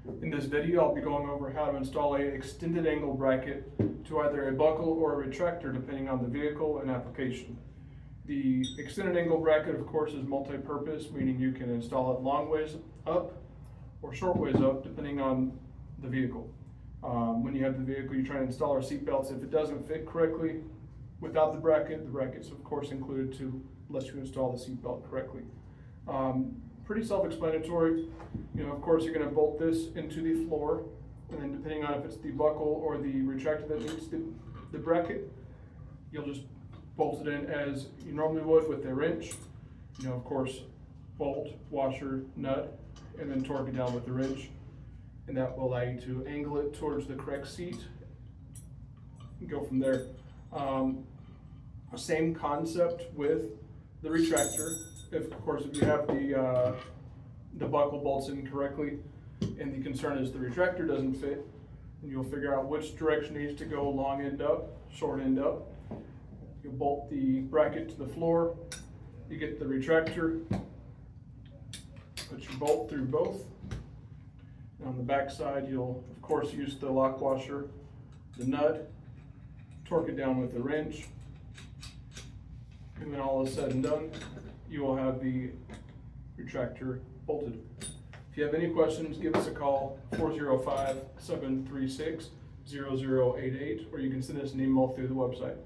In this video, I'll be going over how to install an extended angle bracket to either a buckle or a retractor depending on the vehicle and application. The extended angle bracket, of course, is multi-purpose, meaning you can install it long ways up or short ways up depending on the vehicle. When you have the vehicle, you try to install our seat belts. If it doesn't fit correctly without the bracket's of course included to let you install the seat belt correctly. Pretty self-explanatory. Of course, you're going to bolt this into the floor, and then depending on if it's the buckle or the retractor that needs the bracket, you'll just bolt it in as you normally would with a wrench. Of course, bolt, washer, nut, and then torque it down with the wrench. And that will allow you to angle it towards the correct seat and go from there. Same concept with the retractor. Of course, if you have the buckle bolts in correctly and the concern is the retractor doesn't fit, then you'll figure out which direction needs to go, long end up, short end up. You bolt the bracket to the floor, you get the retractor, put your bolt through both. And on the back side, you'll of course use the lock washer, the nut, torque it down with the wrench, and then all is said and done, you will have the retractor bolted. If you have any questions, give us a call, 405-736-0088, or you can send us an email through the website.